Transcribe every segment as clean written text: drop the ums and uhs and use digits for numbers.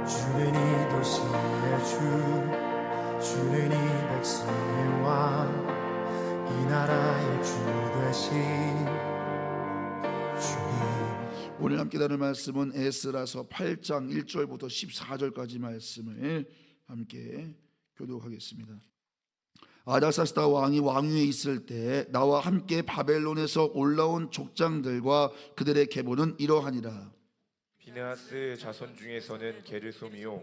주는 이 도시의 주는 이 백성의 왕, 이 나라의 주 되신 주님. 오늘 함께 나눌 말씀은 에스라서 8장 1절부터 14절까지 말씀을 함께 교독하겠습니다. 아닥사스다 왕이 왕위에 있을 때 나와 함께 바벨론에서 올라온 족장들과 그들의 계보는 이러하니라. 비느하스 자손 중에서는 게르솜이요,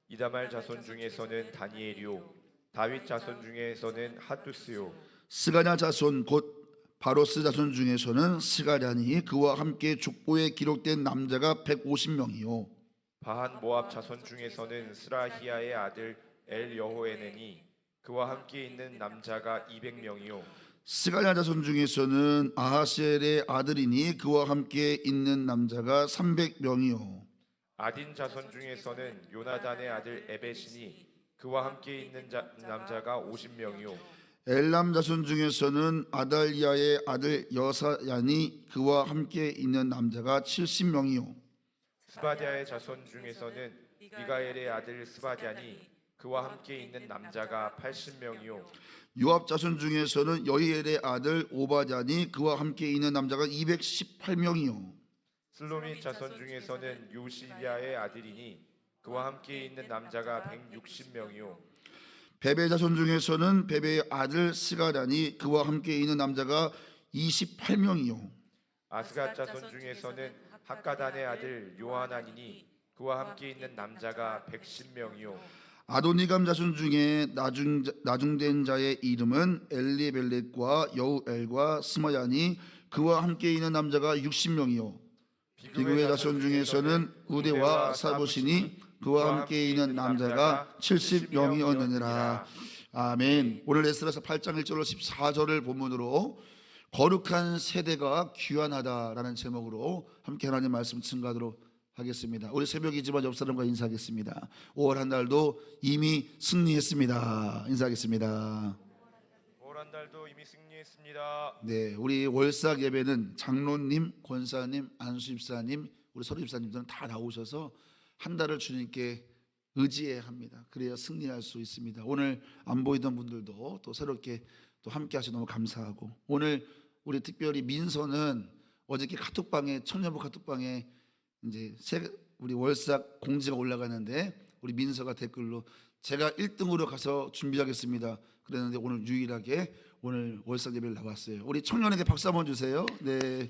이다말 자손 중에서는 다니엘이요, 다윗 자손 중에서는 핫두스요, 스가랴 자손 곧 바로스 자손 중에서는 스가랴니 그와 함께 족보에 기록된 남자가 150명이요, 바한 모압 자손 중에서는 스라히야의 아들 엘 여호에넨이 그와 함께 있는 남자가 200명이요, 스가랴 자손 중에서는 아하셀의 아들이니 그와 함께 있는 남자가 300명이요, 아딘 자손 중에서는 요나단의 아들 에벳이니 그와 함께 있는 남자가 50명이요, 엘람 자손 중에서는 아달리아의 아들 여사야니 그와 함께 있는 남자가 70명이요, 스바디아의 자손 중에서는 미가엘의 아들 스바디아니 그와 함께 있는 남자가 80명이요, 요압 자손 중에서는 여히엘의 아들 오바댜니 그와 함께 있는 남자가 218명이요, 슬로밋 자손 중에서는 요시비아의 아들이니 그와 함께 있는 남자가 160명이요, 베베 자손 중에서는 베베의 아들 스가랴니 그와 함께 있는 남자가 28명이요, 아스갓 자손 중에서는 학가단의 아들 요하나니니 그와 함께 있는 남자가 110명이요, 아도니감 자손 중에 나중된 자의 이름은 엘리벨렛과 여우엘과 스마야니 그와 함께 있는 남자가 60명이요, 비그의 자손 중에서는 우데와 사보시니 그와 함께 있는 남자가 70명이었느니라. 아멘. 오늘 에스라서 8장 1절로 14절을 본문으로 거룩한 세대가 귀환하다라는 제목으로 함께 하나님 말씀 증거하도록 하겠습니다. 우리 새벽이지만 옆 사람과 인사하겠습니다. 5월 한 달도 이미 승리했습니다. 인사하겠습니다. 5월 한 달도 이미 승리했습니다. 네, 우리 월삭 예배는 장로님, 권사님, 안수집사님, 우리 서류집사님들은 다 나오셔서 한 달을 주님께 의지해야 합니다. 그래야 승리할 수 있습니다. 오늘 안 보이던 분들도 또 새롭게 또 함께 하셔서 너무 감사하고, 오늘 우리 특별히 민서는 어저께 카톡방에, 청년부 카톡방에 이제 우리 월삭 공지가 올라가는데 우리 민서가 댓글로 제가 1등으로 가서 준비하겠습니다 그랬는데 오늘 유일하게 오늘 월삭 예배를 나왔어요. 우리 청년에게 박수 한번 주세요. 네. 네.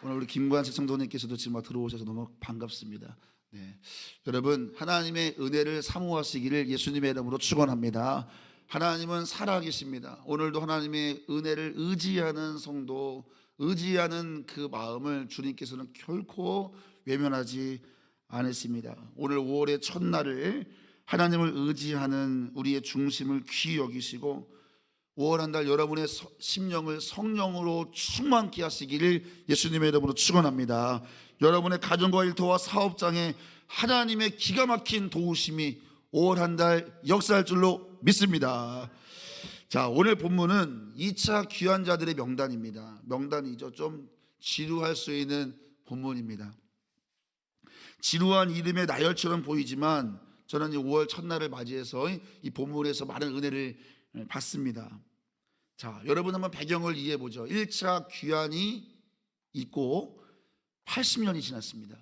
오늘 우리 김관식 성도님께서도 지금 들어오셔서 너무 반갑습니다. 네. 여러분, 하나님의 은혜를 사모하시기를 예수님의 이름으로 축원합니다. 하나님은 살아계십니다. 오늘도 하나님의 은혜를 의지하는 성도, 의지하는 그 마음을 주님께서는 결코 외면하지 않으십니다. 오늘 5월의 첫날을 하나님을 의지하는 우리의 중심을 귀히 여기시고 5월 한 달 여러분의 심령을 성령으로 충만케 하시기를 예수님의 이름으로 축원합니다. 여러분의 가정과 일터와 사업장에 하나님의 기가 막힌 도우심이 5월 한 달 역사할 줄로 믿습니다. 자, 오늘 본문은 2차 귀환자들의 명단입니다. 명단이죠. 좀 지루할 수 있는 본문입니다. 지루한 이름의 나열처럼 보이지만 저는 이 5월 첫날을 맞이해서 이 본문에서 많은 은혜를 받습니다. 자, 여러분 한번 배경을 이해해 보죠. 1차 귀환이 있고 80년이 지났습니다.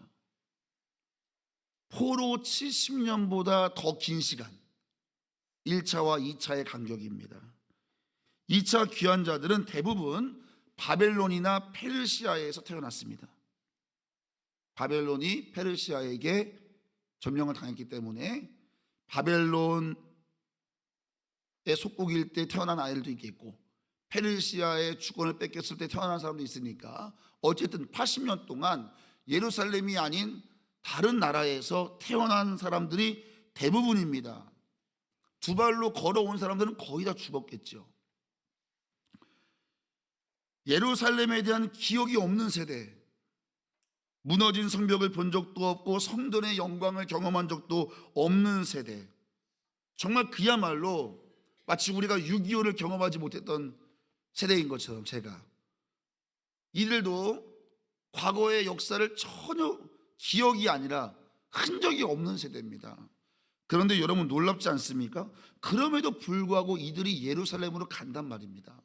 포로 70년보다 더 긴 시간, 1차와 2차의 간격입니다. 2차 귀환자들은 대부분 바벨론이나 페르시아에서 태어났습니다. 바벨론이 페르시아에게 점령을 당했기 때문에 바벨론의 속국일 때 태어난 아이들도 있겠고 페르시아의 주권을 뺏겼을 때 태어난 사람도 있으니까 어쨌든 80년 동안 예루살렘이 아닌 다른 나라에서 태어난 사람들이 대부분입니다. 두 발로 걸어온 사람들은 거의 다 죽었겠죠. 예루살렘에 대한 기억이 없는 세대, 무너진 성벽을 본 적도 없고 성전의 영광을 경험한 적도 없는 세대, 정말 그야말로 마치 우리가 6.25를 경험하지 못했던 세대인 것처럼 제가 이들도 과거의 역사를 전혀 기억이 아니라 흔적이 없는 세대입니다. 그런데 여러분 놀랍지 않습니까? 그럼에도 불구하고 이들이 예루살렘으로 간단 말입니다.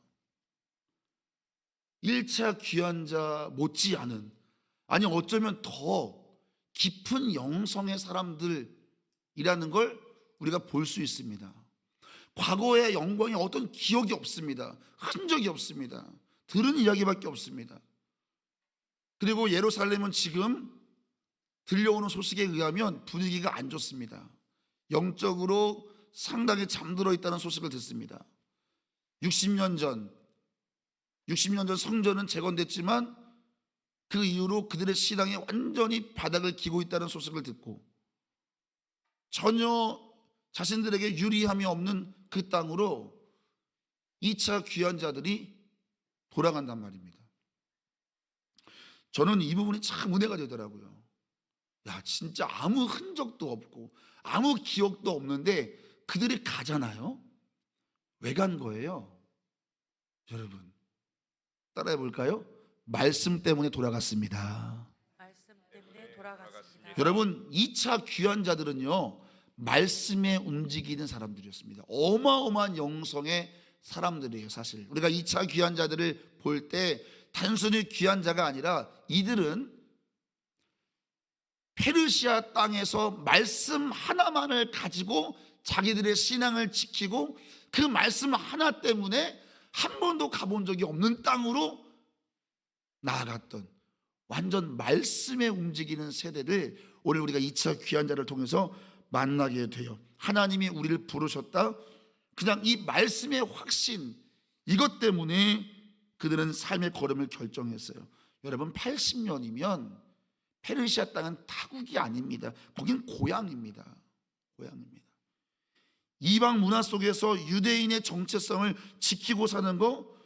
1차 귀환자 못지않은, 아니 어쩌면 더 깊은 영성의 사람들이라는 걸 우리가 볼 수 있습니다. 과거의 영광에 어떤 기억이 없습니다. 흔적이 없습니다. 들은 이야기밖에 없습니다. 그리고 예루살렘은 지금 들려오는 소식에 의하면 분위기가 안 좋습니다. 영적으로 상당히 잠들어 있다는 소식을 듣습니다. 60년 전 성전은 재건됐지만 그 이후로 그들의 신앙이 완전히 바닥을 기고 있다는 소식을 듣고 전혀 자신들에게 유리함이 없는 그 땅으로 2차 귀환자들이 돌아간단 말입니다. 저는 이 부분이 참 은혜가 되더라고요. 야, 진짜 아무 흔적도 없고 아무 기억도 없는데 그들이 가잖아요. 왜 간 거예요? 여러분 따라해 볼까요? 말씀 때문에 돌아갔습니다. 말씀 때문에 돌아갔습니다. 여러분 2차 귀환자들은요 말씀에 움직이는 사람들이었습니다. 어마어마한 영성의 사람들이에요. 사실 우리가 2차 귀환자들을 볼 때 단순히 귀환자가 아니라 이들은 페르시아 땅에서 말씀 하나만을 가지고 자기들의 신앙을 지키고 그 말씀 하나 때문에 한 번도 가본 적이 없는 땅으로 나아갔던 완전 말씀에 움직이는 세대를 오늘 우리가 2차 귀환자를 통해서 만나게 돼요. 하나님이 우리를 부르셨다. 그냥 이 말씀의 확신, 이것 때문에 그들은 삶의 걸음을 결정했어요. 여러분 80년이면 페르시아 땅은 타국이 아닙니다. 거긴 고향입니다. 고향입니다. 이방 문화 속에서 유대인의 정체성을 지키고 사는 거,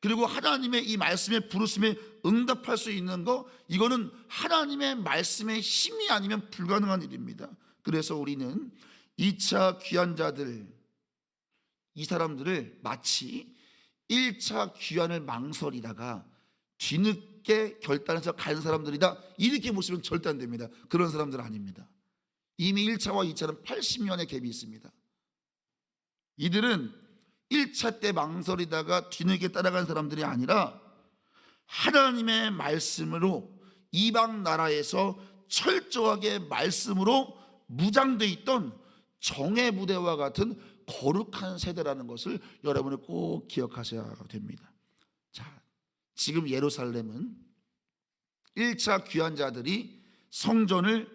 그리고 하나님의 이 말씀의 부르심에 응답할 수 있는 거, 이거는 하나님의 말씀의 힘이 아니면 불가능한 일입니다. 그래서 우리는 2차 귀환자들, 이 사람들을 마치 1차 귀환을 망설이다가 뒤늦게 결단해서 간 사람들이다 이렇게 보시면 절대 안 됩니다. 그런 사람들은 아닙니다. 이미 1차와 2차는 80년의 갭이 있습니다. 이들은 1차 때 망설이다가 뒤늦게 따라간 사람들이 아니라 하나님의 말씀으로 이방 나라에서 철저하게 말씀으로 무장되어 있던 정예 부대와 같은 거룩한 세대라는 것을 여러분이 꼭 기억하셔야 됩니다. 자, 지금 예루살렘은 1차 귀환자들이 성전을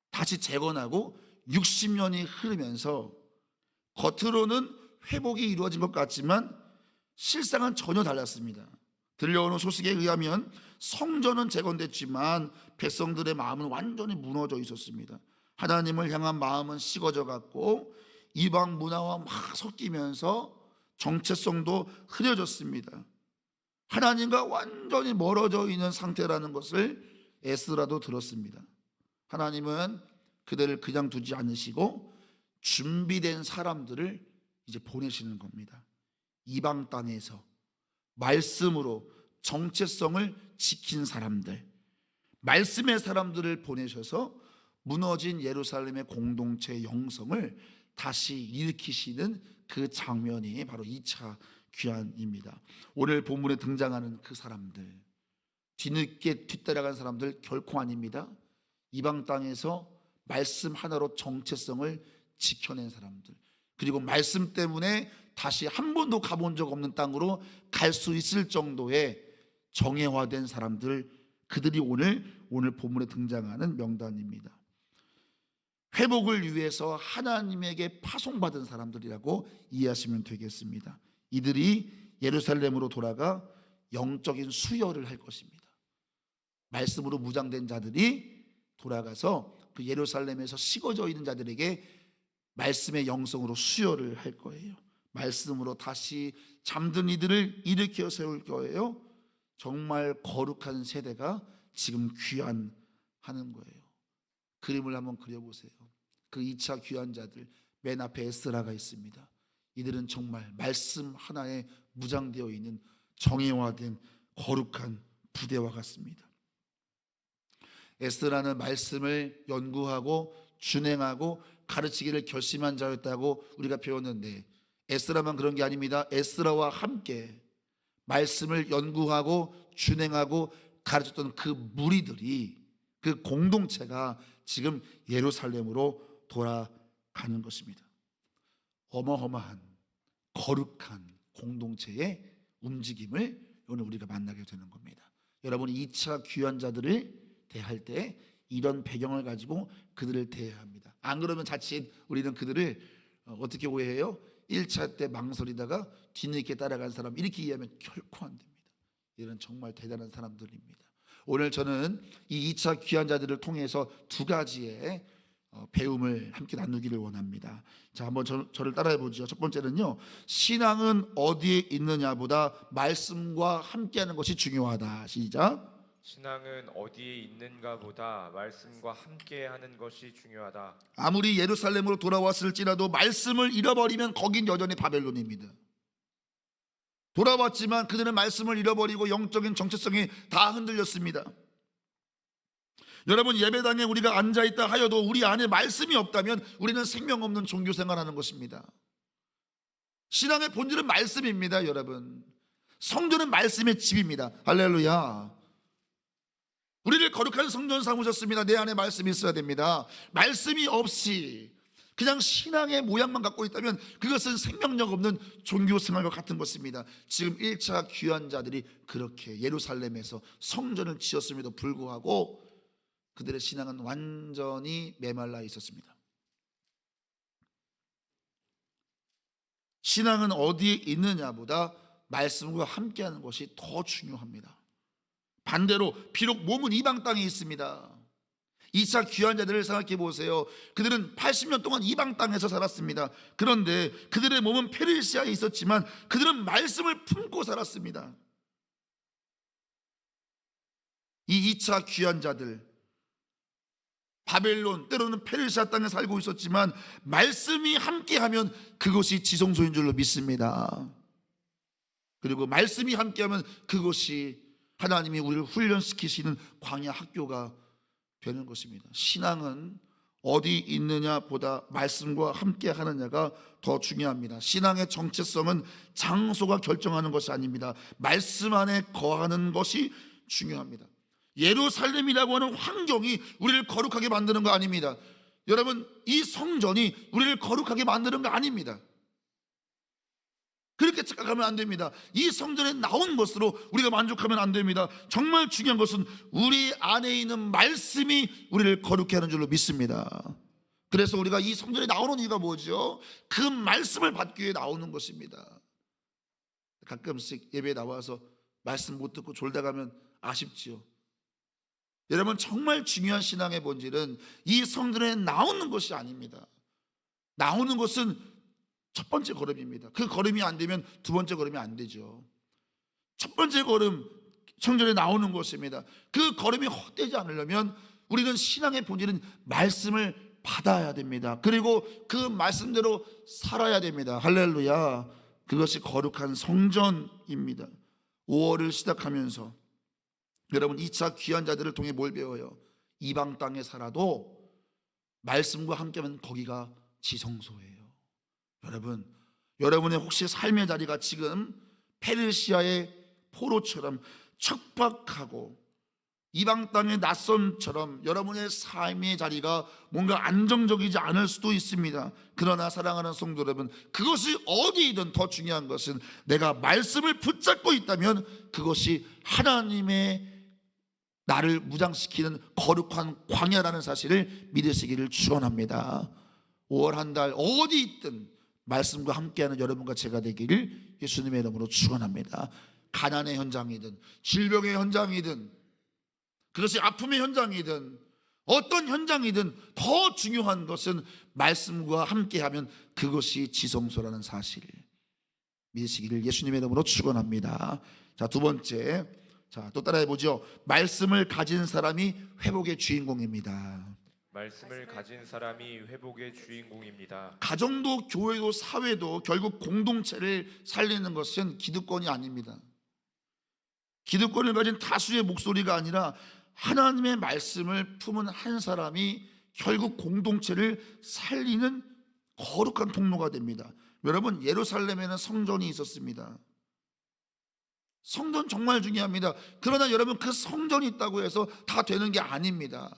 다시 재건하고 60년이 흐르면서 겉으로는 회복이 이루어진 것 같지만 실상은 전혀 달랐습니다. 들려오는 소식에 의하면 성전은 재건됐지만 백성들의 마음은 완전히 무너져 있었습니다. 하나님을 향한 마음은 식어져 갔고 이방 문화와 막 섞이면서 정체성도 흐려졌습니다. 하나님과 완전히 멀어져 있는 상태라는 것을 에스라도 들었습니다. 하나님은 그들을 그냥 두지 않으시고 준비된 사람들을 이제 보내시는 겁니다. 이방 땅에서 말씀으로 정체성을 지킨 사람들, 말씀의 사람들을 보내셔서 무너진 예루살렘의 공동체 영성을 다시 일으키시는 그 장면이 바로 2차 귀환입니다. 오늘 본문에 등장하는 그 사람들, 뒤늦게 뒤따라간 사람들 결코 아닙니다. 이방 땅에서 말씀 하나로 정체성을 지켜낸 사람들, 그리고 말씀 때문에 다시 한 번도 가본 적 없는 땅으로 갈 수 있을 정도의 정예화된 사람들, 그들이 오늘 본문에 등장하는 명단입니다. 회복을 위해서 하나님에게 파송받은 사람들이라고 이해하시면 되겠습니다. 이들이 예루살렘으로 돌아가 영적인 수혈을 할 것입니다. 말씀으로 무장된 자들이 돌아가서 그 예루살렘에서 식어져 있는 자들에게 말씀의 영성으로 수혈을 할 거예요. 말씀으로 다시 잠든 이들을 일으켜 세울 거예요. 정말 거룩한 세대가 지금 귀환하는 거예요. 그림을 한번 그려보세요. 그 2차 귀환자들 맨 앞에 에스라가 있습니다. 이들은 정말 말씀 하나에 무장되어 있는 정예화된 거룩한 부대와 같습니다. 에스라는 말씀을 연구하고 준행하고 가르치기를 결심한 자였다고 우리가 배웠는데, 에스라만 그런 게 아닙니다. 에스라와 함께 말씀을 연구하고 준행하고 가르쳤던 그 무리들이, 그 공동체가 지금 예루살렘으로 돌아가는 것입니다. 어마어마한 거룩한 공동체의 움직임을 오늘 우리가 만나게 되는 겁니다. 여러분, 2차 귀환 자들을 대할 때 이런 배경을 가지고 그들을 대해야 합니다. 안 그러면 자칫 우리는 그들을 어떻게 오해해요? 1차 때 망설이다가 뒤늦게 따라간 사람, 이렇게 이해하면 결코 안 됩니다. 이런 정말 대단한 사람들입니다. 오늘 저는 이 2차 귀환 자들을 통해서 두 가지의 배움을 함께 나누기를 원합니다. 자, 한번 저를 따라해 보죠. 첫 번째는요, 신앙은 어디에 있느냐보다 말씀과 함께하는 것이 중요하다. 시작. 신앙은 어디에 있는가 보다 말씀과 함께 하는 것이 중요하다. 아무리 예루살렘으로 돌아왔을지라도 말씀을 잃어버리면 거긴 여전히 바벨론입니다. 돌아왔지만 그들은 말씀을 잃어버리고 영적인 정체성이 다 흔들렸습니다. 여러분, 예배당에 우리가 앉아있다 하여도 우리 안에 말씀이 없다면 우리는 생명 없는 종교 생활하는 것입니다. 신앙의 본질은 말씀입니다. 여러분, 성전은 말씀의 집입니다. 할렐루야. 우리를 거룩한 성전 삼으셨습니다. 내 안에 말씀이 있어야 됩니다. 말씀이 없이 그냥 신앙의 모양만 갖고 있다면 그것은 생명력 없는 종교 생활과 같은 것입니다. 지금 1차 귀환 자들이 그렇게 예루살렘에서 성전을 지었음에도 불구하고 그들의 신앙은 완전히 메말라 있었습니다. 신앙은 어디에 있느냐보다 말씀과 함께하는 것이 더 중요합니다. 반대로 비록 몸은 이방 땅에 있습니다. 2차 귀환 자들을 생각해 보세요. 그들은 80년 동안 이방 땅에서 살았습니다. 그런데 그들의 몸은 페르시아에 있었지만 그들은 말씀을 품고 살았습니다. 이 2차 귀환 자들, 바벨론, 때로는 페르시아 땅에 살고 있었지만 말씀이 함께하면 그것이 지성소인 줄로 믿습니다. 그리고 말씀이 함께하면 그것이 하나님이 우리를 훈련시키시는 광야 학교가 되는 것입니다. 신앙은 어디 있느냐 보다 말씀과 함께 하느냐가 더 중요합니다. 신앙의 정체성은 장소가 결정하는 것이 아닙니다. 말씀 안에 거하는 것이 중요합니다. 예루살렘이라고 하는 환경이 우리를 거룩하게 만드는 거 아닙니다. 여러분, 이 성전이 우리를 거룩하게 만드는 거 아닙니다. 그렇게 착각하면 안 됩니다. 이 성전에 나온 것으로 우리가 만족하면 안 됩니다. 정말 중요한 것은 우리 안에 있는 말씀이 우리를 거룩해 하는 줄로 믿습니다. 그래서 우리가 이 성전에 나오는 이유가 뭐죠? 그 말씀을 받기 위해 나오는 것입니다. 가끔씩 예배에 나와서 말씀 못 듣고 졸다 가면 아쉽지요. 여러분, 정말 중요한 신앙의 본질은 이 성전에 나오는 것이 아닙니다. 나오는 것은 첫 번째 걸음입니다. 그 걸음이 안 되면 두 번째 걸음이 안 되죠. 첫 번째 걸음, 성전에 나오는 것입니다. 그 걸음이 헛되지 않으려면 우리는 신앙의 본질은 말씀을 받아야 됩니다. 그리고 그 말씀대로 살아야 됩니다. 할렐루야. 그것이 거룩한 성전입니다. 5월을 시작하면서 여러분, 2차 귀환 자들을 통해 뭘 배워요? 이방 땅에 살아도 말씀과 함께하면 거기가 지성소예요. 여러분, 여러분의 혹시 삶의 자리가 지금 페르시아의 포로처럼 척박하고 이방 땅의 낯선처럼 여러분의 삶의 자리가 뭔가 안정적이지 않을 수도 있습니다. 그러나 사랑하는 성도 여러분, 그것이 어디이든 더 중요한 것은 내가 말씀을 붙잡고 있다면 그것이 하나님의 나를 무장시키는 거룩한 광야라는 사실을 믿으시기를 축원합니다. 5월 한 달 어디 있든 말씀과 함께하는 여러분과 제가 되기를 예수님의 이름으로 축원합니다. 가난의 현장이든 질병의 현장이든 그것이 아픔의 현장이든 어떤 현장이든 더 중요한 것은 말씀과 함께하면 그것이 지성소라는 사실을 믿으시기를 예수님의 이름으로 축원합니다. 자, 두 번째, 자, 또 따라해 보죠. 말씀을 가진 사람이 회복의 주인공입니다. 말씀을 가진 사람이 회복의 주인공입니다. 가정도 교회도 사회도 결국 공동체를 살리는 것은 기득권이 아닙니다. 기득권을 가진 다수의 목소리가 아니라 하나님의 말씀을 품은 한 사람이 결국 공동체를 살리는 거룩한 통로가 됩니다. 여러분, 예루살렘에는 성전이 있었습니다. 성전 정말 중요합니다. 그러나 여러분, 그 성전이 있다고 해서 다 되는 게 아닙니다.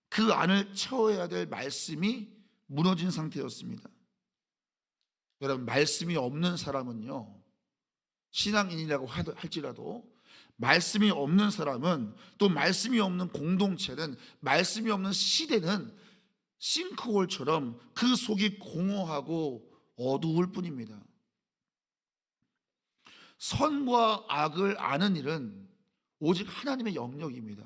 그 안을 채워야 될 말씀이 무너진 상태였습니다. 여러분, 말씀이 없는 사람은요, 신앙인이라고 할지라도 말씀이 없는 사람은, 또 말씀이 없는 공동체는, 말씀이 없는 시대는 싱크홀처럼 그 속이 공허하고 어두울 뿐입니다. 선과 악을 아는 일은 오직 하나님의 영역입니다.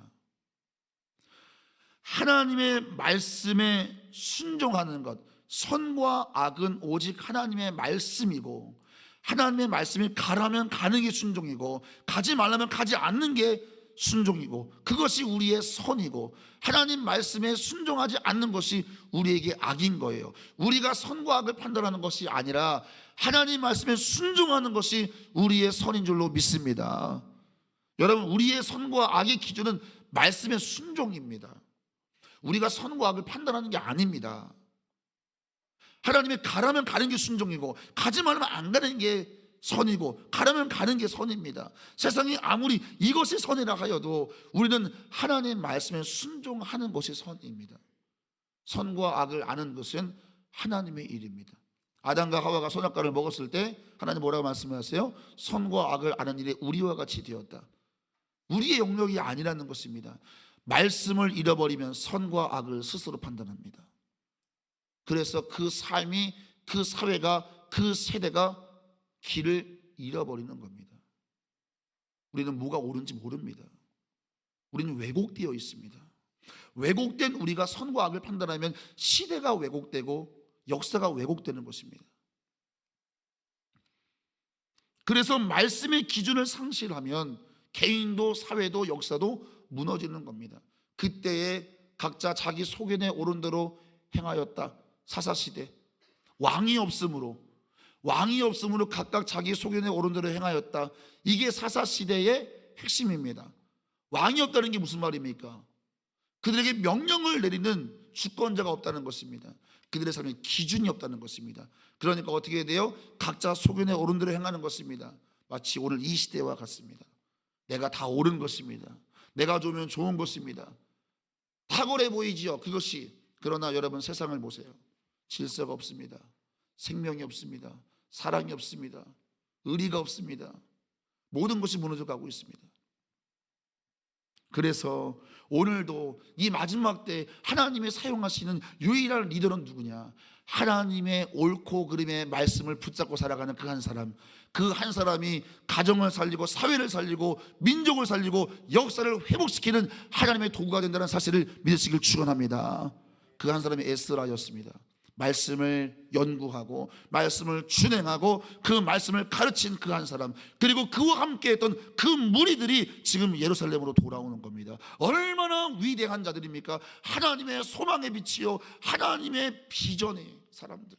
하나님의 말씀에 순종하는 것, 선과 악은 오직 하나님의 말씀이고, 하나님의 말씀이 가라면 가는 게 순종이고, 가지 말라면 가지 않는 게 순종이고, 그것이 우리의 선이고, 하나님 말씀에 순종하지 않는 것이 우리에게 악인 거예요. 우리가 선과 악을 판단하는 것이 아니라 하나님 말씀에 순종하는 것이 우리의 선인 줄로 믿습니다. 여러분, 우리의 선과 악의 기준은 말씀의 순종입니다. 우리가 선과 악을 판단하는 게 아닙니다. 하나님이 가라면 가는 게 순종이고, 가지 말면 안 가는 게 선이고, 가라면 가는 게 선입니다. 세상이 아무리 이것이 선이라 하여도 우리는 하나님 말씀에 순종하는 것이 선입니다. 선과 악을 아는 것은 하나님의 일입니다. 아담과 하와가 선악과를 먹었을 때 하나님 뭐라고 말씀하세요? 선과 악을 아는 일에 우리와 같이 되었다. 우리의 영역이 아니라는 것입니다. 말씀을 잃어버리면 선과 악을 스스로 판단합니다. 그래서 그 삶이, 그 사회가, 그 세대가 길을 잃어버리는 겁니다. 우리는 뭐가 옳은지 모릅니다. 우리는 왜곡되어 있습니다. 왜곡된 우리가 선과 악을 판단하면 시대가 왜곡되고 역사가 왜곡되는 것입니다. 그래서 말씀의 기준을 상실하면 개인도 사회도 역사도 무너지는 겁니다. 그때에 각자 자기 소견에 오른 대로 행하였다. 사사시대 왕이 없으므로 각각 자기 소견에 오른 대로 행하였다. 이게 사사시대의 핵심입니다. 왕이 없다는 게 무슨 말입니까? 그들에게 명령을 내리는 주권자가 없다는 것입니다. 그들의 삶에 기준이 없다는 것입니다. 그러니까 어떻게 돼요? 각자 소견에 오른 대로 행하는 것입니다. 마치 오늘 이 시대와 같습니다. 내가 다 옳은 것입니다. 내가 좋으면 좋은 것입니다. 탁월해 보이지요, 그것이. 그러나 여러분, 세상을 보세요. 질서가 없습니다. 생명이 없습니다. 사랑이 없습니다. 의리가 없습니다. 모든 것이 무너져 가고 있습니다. 그래서 오늘도 이 마지막 때 하나님이 사용하시는 유일한 리더는 누구냐? 하나님의 옳고 그름의 말씀을 붙잡고 살아가는 그 한 사람, 그 한 사람이 가정을 살리고 사회를 살리고 민족을 살리고 역사를 회복시키는 하나님의 도구가 된다는 사실을 믿으시길 축원합니다. 그 한 사람이 에스라였습니다. 말씀을 연구하고 말씀을 준행하고 그 말씀을 가르친 그 한 사람, 그리고 그와 함께 했던 그 무리들이 지금 예루살렘으로 돌아오는 겁니다. 얼마나 위대한 자들입니까? 하나님의 소망의 빛이요, 하나님의 비전의 사람들,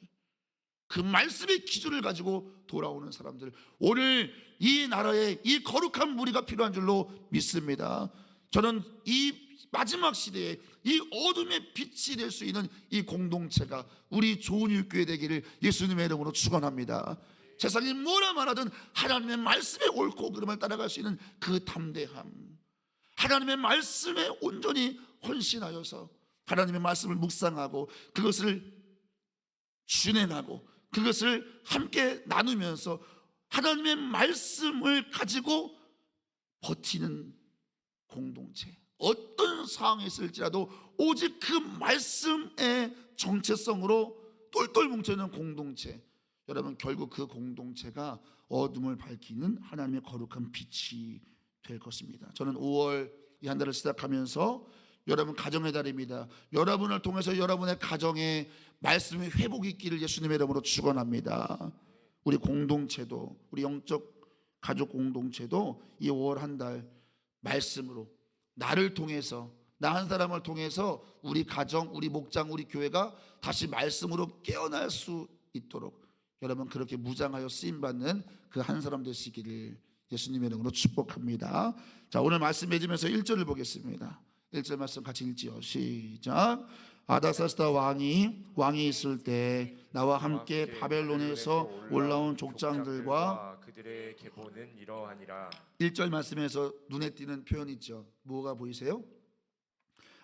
그 말씀의 기준을 가지고 돌아오는 사람들. 오늘 이 나라에 이 거룩한 무리가 필요한 줄로 믿습니다. 저는 이 마지막 시대에 이 어둠의 빛이 될 수 있는 이 공동체가 우리 좋은일교회 되기를 예수님의 이름으로 축원합니다. 세상이 뭐라 말하든 하나님의 말씀에 옳고 그름을 따라갈 수 있는 그 담대함, 하나님의 말씀에 온전히 헌신하여서 하나님의 말씀을 묵상하고 그것을 준행하고 그것을 함께 나누면서 하나님의 말씀을 가지고 버티는 공동체, 어떤 상황에 있을지라도 오직 그 말씀의 정체성으로 똘똘 뭉쳐있는 공동체, 여러분, 결국 그 공동체가 어둠을 밝히는 하나님의 거룩한 빛이 될 것입니다. 저는 5월 이 한 달을 시작하면서 여러분 가정의 달입니다. 여러분을 통해서 여러분의 가정에 말씀의 회복이 있기를 예수님의 이름으로 축원합니다. 우리 공동체도, 우리 영적 가족 공동체도 이 5월 한 달 말씀으로, 나를 통해서, 나 한 사람을 통해서 우리 가정, 우리 목장, 우리 교회가 다시 말씀으로 깨어날 수 있도록 여러분 그렇게 무장하여 쓰임받는 그 한 사람 되시기를 예수님의 이름으로 축복합니다. 자, 오늘 말씀 맺으면서 1절을 보겠습니다. 1절 말씀 같이 읽지요. 시작. 아닥사스다 왕이 있을 때 나와 함께 바벨론에서 올라온 족장들과 그들의 계보는 이러하니라. 1절 말씀에서 눈에 띄는 표현이 있죠. 뭐가 보이세요?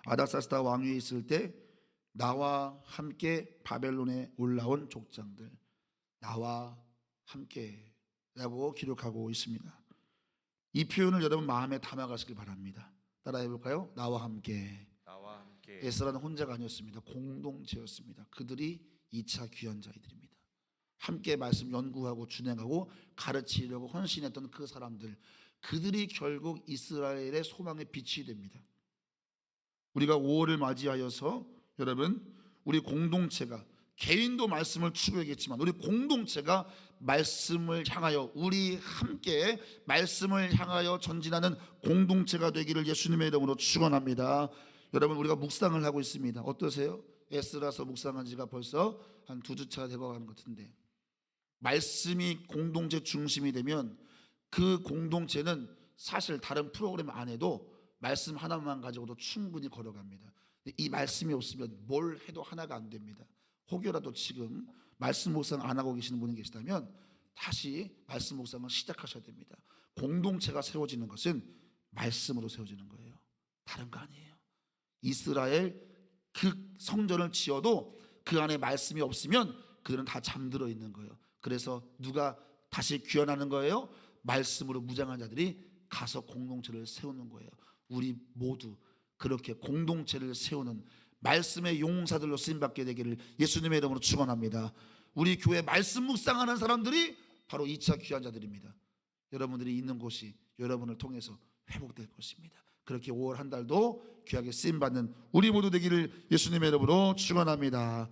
아닥사스다 왕이 있을 때 나와 함께 바벨론에 올라온 족장들, 나와 함께라고 기록하고 있습니다. 이 표현을 여러분 마음에 담아가시길 바랍니다. 따라해 볼까요? 나와 함께. 나와 함께. 에스라는 혼자가 아니었습니다. 공동체였습니다. 그들이 2차 귀환자들입니다. 함께 말씀 연구하고 준행하고 가르치려고 헌신했던 그 사람들, 그들이 결국 이스라엘의 소망의 빛이 됩니다. 우리가 5월을 맞이하여서 여러분, 우리 공동체가, 개인도 말씀을 추구하겠지만 우리 공동체가 말씀을 향하여, 우리 함께 말씀을 향하여 전진하는 공동체가 되기를 예수님의 이름으로 축원합니다. 여러분, 우리가 묵상을 하고 있습니다. 어떠세요? 에스라서 묵상한 지가 벌써 한 2주차가 되어가는 것 같은데, 말씀이 공동체 중심이 되면 그 공동체는 사실 다른 프로그램 안 해도 말씀 하나만 가지고도 충분히 걸어갑니다. 이 말씀이 없으면 뭘 해도 하나가 안 됩니다. 혹여라도 지금 말씀 묵상 안 하고 계시는 분이 계시다면 다시 말씀 묵상을 시작하셔야 됩니다. 공동체가 세워지는 것은 말씀으로 세워지는 거예요. 다른 거 아니에요. 이스라엘 그 성전을 지어도 그 안에 말씀이 없으면 그들은 다 잠들어 있는 거예요. 그래서 누가 다시 귀환하는 거예요? 말씀으로 무장한 자들이 가서 공동체를 세우는 거예요. 우리 모두 그렇게 공동체를 세우는 말씀의 용사들로 쓰임받게 되기를 예수님의 이름으로 축원합니다. 우리 교회 말씀 묵상하는 사람들이 바로 2차 귀환자들입니다. 여러분들이 있는 곳이 여러분을 통해서 회복될 것입니다. 그렇게 5월 한 달도 귀하게 쓰임받는 우리 모두 되기를 예수님의 이름으로 축원합니다.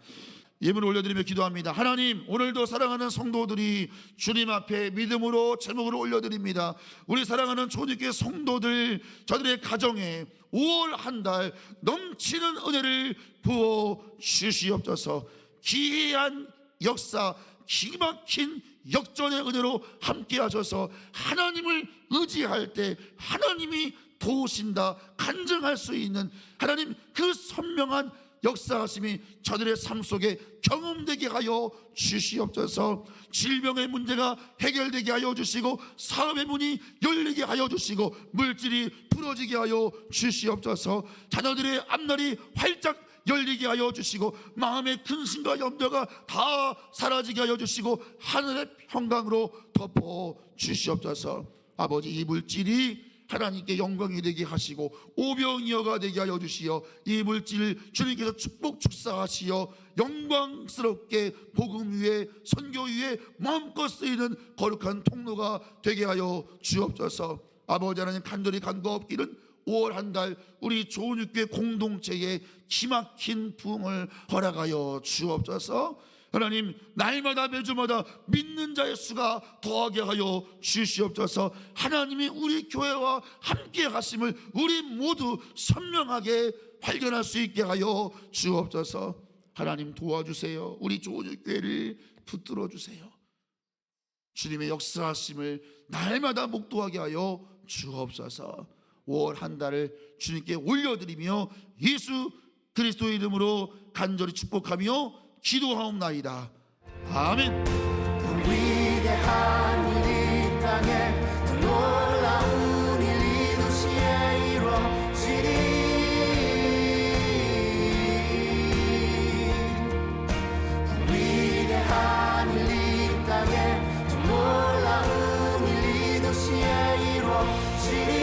예물을 올려드리며 기도합니다. 하나님, 오늘도 사랑하는 성도들이 주님 앞에 믿음으로 제목으로 올려드립니다. 우리 사랑하는 조직교회 성도들, 저들의 가정에 5월 한 달 넘치는 은혜를 부어 주시옵소서. 기이한 역사, 기막힌 역전의 은혜로 함께 하셔서 하나님을 의지할 때 하나님이 도우신다 간증할 수 있는 하나님, 그 선명한 역사하심이 저들의 삶 속에 경험되게 하여 주시옵소서. 질병의 문제가 해결되게 하여 주시고, 사업의 문이 열리게 하여 주시고, 물질이 풀어지게 하여 주시옵소서. 자녀들의 앞날이 활짝 열리게 하여 주시고, 마음의 근심과 염려가 다 사라지게 하여 주시고, 하늘의 평강으로 덮어 주시옵소서. 아버지, 이 물질이 하나님께 영광이 되게 하시고 오병이어가 되게 하여 주시어 이 물질을 주님께서 축복 축사하시어 영광스럽게 복음 위에, 선교 위에 마음껏 쓰이는 거룩한 통로가 되게 하여 주옵소서. 아버지 하나님, 간절히 간구하옵기는 5월 한 달 우리 조은육교회 공동체에 기막힌 부흥을 허락하여 주옵소서. 하나님, 날마다 매주마다 믿는 자의 수가 더하게 하여 주시옵소서. 하나님이 우리 교회와 함께 하심을 우리 모두 선명하게 발견할 수 있게 하여 주옵소서. 하나님, 도와주세요. 우리 조은육교회를 붙들어 주세요. 주님의 역사하심을 날마다 목도하게 하여 주옵소서. 5월 한 달을 주님께 올려드리며 예수 그리스도의 이름으로 간절히 축복하며 기도하옵나이다. 아멘. 위대한 일이 땅에 놀라운 일이 도시에 이루어지리. 위대한 일이 땅에 놀라운 일이 도시에 이루어지리.